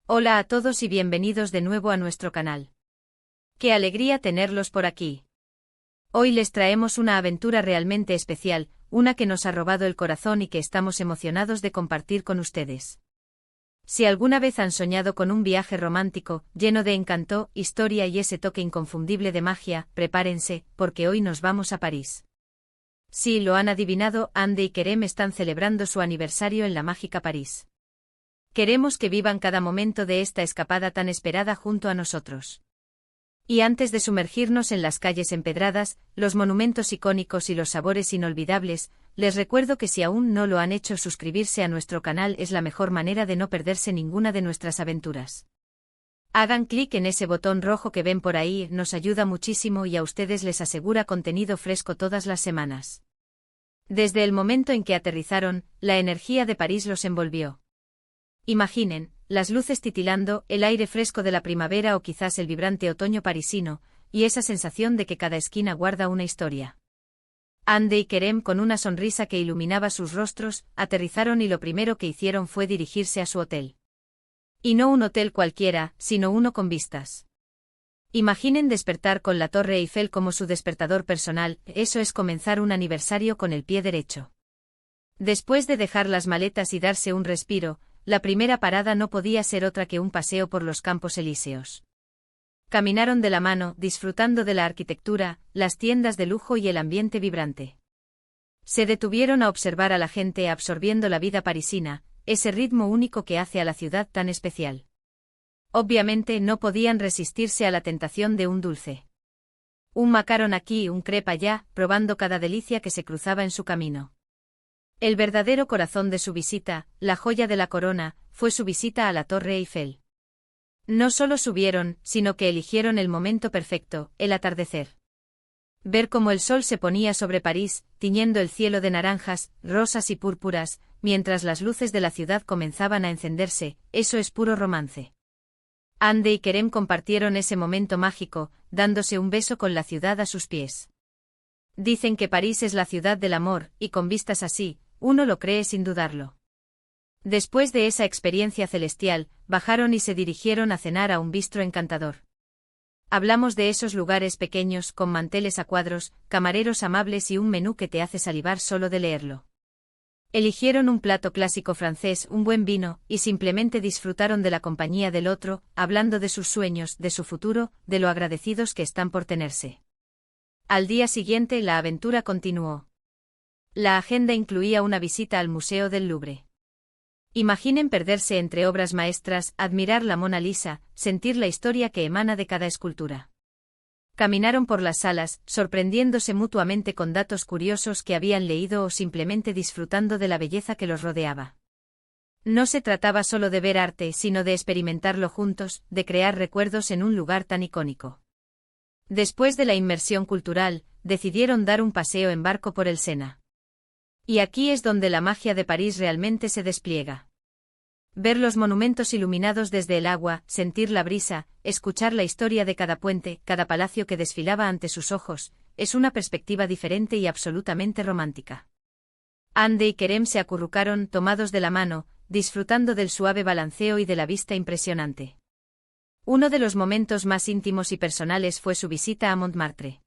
Hola a todos y bienvenidos de nuevo a nuestro canal. ¡Qué alegría tenerlos por aquí! Hoy les traemos una aventura realmente especial, una que nos ha robado el corazón y que estamos emocionados de compartir con ustedes. Si alguna vez han soñado con un viaje romántico, lleno de encanto, historia y ese toque inconfundible de magia, prepárense, porque hoy nos vamos a París. Sí, lo han adivinado, Ande y Kerem están celebrando su aniversario en la mágica París. Queremos que vivan cada momento de esta escapada tan esperada junto a nosotros. Y antes de sumergirnos en las calles empedradas, los monumentos icónicos y los sabores inolvidables, les recuerdo que si aún no lo han hecho, suscribirse a nuestro canal es la mejor manera de no perderse ninguna de nuestras aventuras. Hagan clic en ese botón rojo que ven por ahí, nos ayuda muchísimo y a ustedes les asegura contenido fresco todas las semanas. Desde el momento en que aterrizaron, la energía de París los envolvió. Imaginen, las luces titilando, el aire fresco de la primavera o quizás el vibrante otoño parisino, y esa sensación de que cada esquina guarda una historia. Ande y Kerem, con una sonrisa que iluminaba sus rostros, aterrizaron y lo primero que hicieron fue dirigirse a su hotel. Y no un hotel cualquiera, sino uno con vistas. Imaginen despertar con la Torre Eiffel como su despertador personal, eso es comenzar un aniversario con el pie derecho. Después de dejar las maletas y darse un respiro, la primera parada no podía ser otra que un paseo por los Campos Elíseos. Caminaron de la mano, disfrutando de la arquitectura, las tiendas de lujo y el ambiente vibrante. Se detuvieron a observar a la gente absorbiendo la vida parisina, ese ritmo único que hace a la ciudad tan especial. Obviamente no podían resistirse a la tentación de un dulce. Un macarón aquí, un crepe allá, probando cada delicia que se cruzaba en su camino. El verdadero corazón de su visita, la joya de la corona, fue su visita a la Torre Eiffel. No solo subieron, sino que eligieron el momento perfecto, el atardecer. Ver cómo el sol se ponía sobre París, tiñendo el cielo de naranjas, rosas y púrpuras, mientras las luces de la ciudad comenzaban a encenderse, eso es puro romance. Ande y Kerem compartieron ese momento mágico, dándose un beso con la ciudad a sus pies. Dicen que París es la ciudad del amor, y con vistas así, uno lo cree sin dudarlo. Después de esa experiencia celestial, bajaron y se dirigieron a cenar a un bistro encantador. Hablamos de esos lugares pequeños, con manteles a cuadros, camareros amables y un menú que te hace salivar solo de leerlo. Eligieron un plato clásico francés, un buen vino, y simplemente disfrutaron de la compañía del otro, hablando de sus sueños, de su futuro, de lo agradecidos que están por tenerse. Al día siguiente la aventura continuó. La agenda incluía una visita al Museo del Louvre. Imaginen perderse entre obras maestras, admirar la Mona Lisa, sentir la historia que emana de cada escultura. Caminaron por las salas, sorprendiéndose mutuamente con datos curiosos que habían leído o simplemente disfrutando de la belleza que los rodeaba. No se trataba solo de ver arte, sino de experimentarlo juntos, de crear recuerdos en un lugar tan icónico. Después de la inmersión cultural, decidieron dar un paseo en barco por el Sena. Y aquí es donde la magia de París realmente se despliega. Ver los monumentos iluminados desde el agua, sentir la brisa, escuchar la historia de cada puente, cada palacio que desfilaba ante sus ojos, es una perspectiva diferente y absolutamente romántica. Ande y Kerem se acurrucaron, tomados de la mano, disfrutando del suave balanceo y de la vista impresionante. Uno de los momentos más íntimos y personales fue su visita a Montmartre.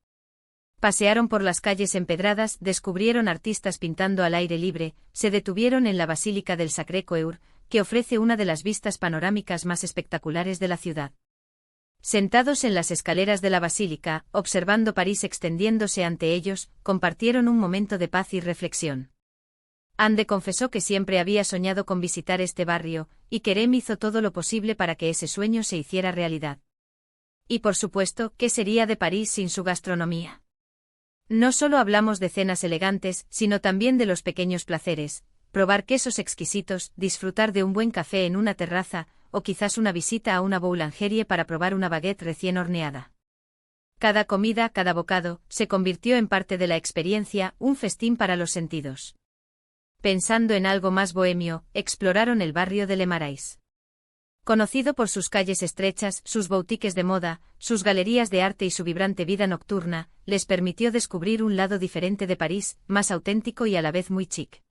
Pasearon por las calles empedradas, descubrieron artistas pintando al aire libre, se detuvieron en la Basílica del Sacré-Cœur, que ofrece una de las vistas panorámicas más espectaculares de la ciudad. Sentados en las escaleras de la basílica, observando París extendiéndose ante ellos, compartieron un momento de paz y reflexión. Ande confesó que siempre había soñado con visitar este barrio, y Kerem hizo todo lo posible para que ese sueño se hiciera realidad. Y por supuesto, ¿qué sería de París sin su gastronomía? No solo hablamos de cenas elegantes, sino también de los pequeños placeres, probar quesos exquisitos, disfrutar de un buen café en una terraza, o quizás una visita a una boulangerie para probar una baguette recién horneada. Cada comida, cada bocado, se convirtió en parte de la experiencia, un festín para los sentidos. Pensando en algo más bohemio, exploraron el barrio de Le Marais. Conocido por sus calles estrechas, sus boutiques de moda, sus galerías de arte y su vibrante vida nocturna, les permitió descubrir un lado diferente de París, más auténtico y a la vez muy chic.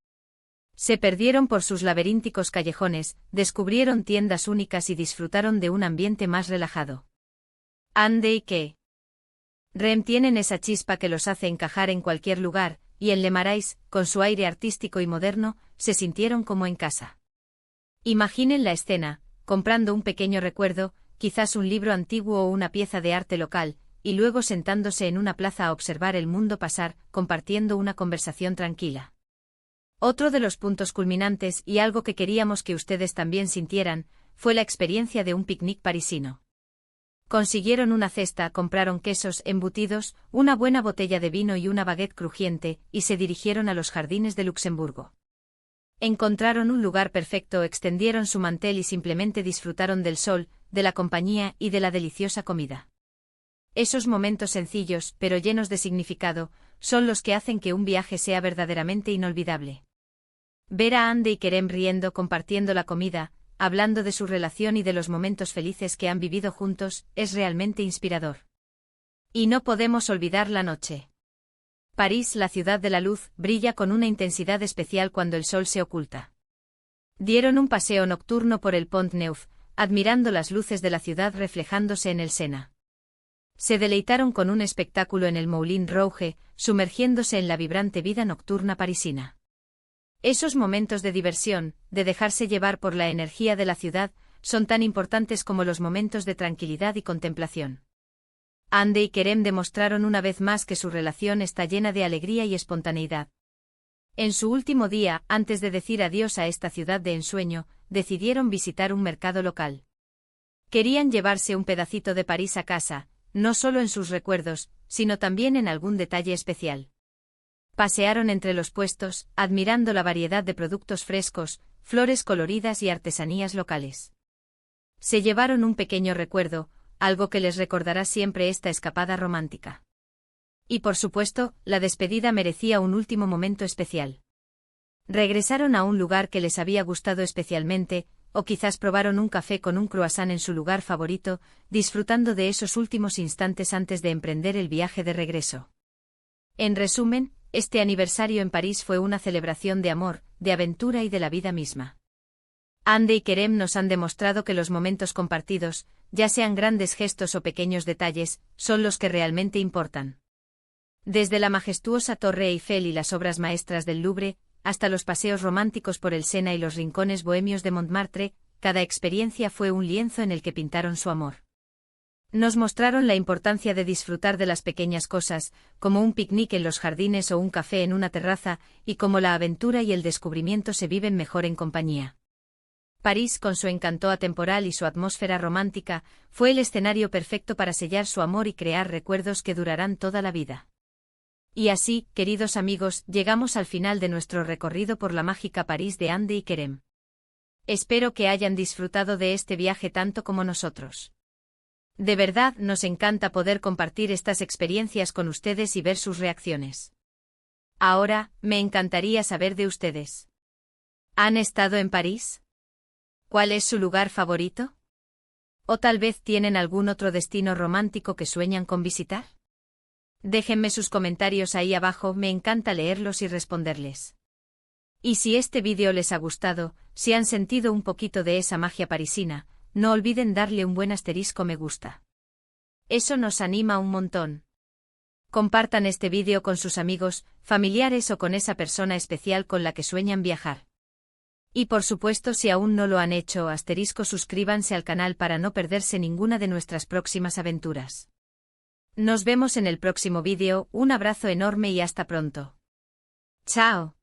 Se perdieron por sus laberínticos callejones, descubrieron tiendas únicas y disfrutaron de un ambiente más relajado. Andy y Kerem tienen esa chispa que los hace encajar en cualquier lugar, y en Le Marais, con su aire artístico y moderno, se sintieron como en casa. Imaginen la escena, comprando un pequeño recuerdo, quizás un libro antiguo o una pieza de arte local, y luego sentándose en una plaza a observar el mundo pasar, compartiendo una conversación tranquila. Otro de los puntos culminantes y algo que queríamos que ustedes también sintieran, fue la experiencia de un picnic parisino. Consiguieron una cesta, compraron quesos, embutidos, una buena botella de vino y una baguette crujiente, y se dirigieron a los jardines de Luxemburgo. Encontraron un lugar perfecto, extendieron su mantel y simplemente disfrutaron del sol, de la compañía y de la deliciosa comida. Esos momentos sencillos, pero llenos de significado, son los que hacen que un viaje sea verdaderamente inolvidable. Ver a Andy y Kerem riendo, compartiendo la comida, hablando de su relación y de los momentos felices que han vivido juntos, es realmente inspirador. Y no podemos olvidar la noche. París, la ciudad de la luz, brilla con una intensidad especial cuando el sol se oculta. Dieron un paseo nocturno por el Pont Neuf, admirando las luces de la ciudad reflejándose en el Sena. Se deleitaron con un espectáculo en el Moulin Rouge, sumergiéndose en la vibrante vida nocturna parisina. Esos momentos de diversión, de dejarse llevar por la energía de la ciudad, son tan importantes como los momentos de tranquilidad y contemplación. Andy y Kerem demostraron una vez más que su relación está llena de alegría y espontaneidad. En su último día, antes de decir adiós a esta ciudad de ensueño, decidieron visitar un mercado local. Querían llevarse un pedacito de París a casa, no solo en sus recuerdos, sino también en algún detalle especial. Pasearon entre los puestos, admirando la variedad de productos frescos, flores coloridas y artesanías locales. Se llevaron un pequeño recuerdo, algo que les recordará siempre esta escapada romántica. Y por supuesto, la despedida merecía un último momento especial. Regresaron a un lugar que les había gustado especialmente, o quizás probaron un café con un croissant en su lugar favorito, disfrutando de esos últimos instantes antes de emprender el viaje de regreso. En resumen, este aniversario en París fue una celebración de amor, de aventura y de la vida misma. Andy y Kerem nos han demostrado que los momentos compartidos, ya sean grandes gestos o pequeños detalles, son los que realmente importan. Desde la majestuosa Torre Eiffel y las obras maestras del Louvre, hasta los paseos románticos por el Sena y los rincones bohemios de Montmartre, cada experiencia fue un lienzo en el que pintaron su amor. Nos mostraron la importancia de disfrutar de las pequeñas cosas, como un picnic en los jardines o un café en una terraza, y cómo la aventura y el descubrimiento se viven mejor en compañía. París, con su encanto atemporal y su atmósfera romántica, fue el escenario perfecto para sellar su amor y crear recuerdos que durarán toda la vida. Y así, queridos amigos, llegamos al final de nuestro recorrido por la mágica París de Andy y Kerem. Espero que hayan disfrutado de este viaje tanto como nosotros. De verdad, nos encanta poder compartir estas experiencias con ustedes y ver sus reacciones. Ahora, me encantaría saber de ustedes. ¿Han estado en París? ¿Cuál es su lugar favorito? ¿O tal vez tienen algún otro destino romántico que sueñan con visitar? Déjenme sus comentarios ahí abajo, me encanta leerlos y responderles. Y si este vídeo les ha gustado, si han sentido un poquito de esa magia parisina, no olviden darle un buen asterisco me gusta. Eso nos anima un montón. Compartan este vídeo con sus amigos, familiares o con esa persona especial con la que sueñan viajar. Y por supuesto, si aún no lo han hecho, suscríbanse al canal para no perderse ninguna de nuestras próximas aventuras. Nos vemos en el próximo vídeo, un abrazo enorme y hasta pronto. ¡Chao!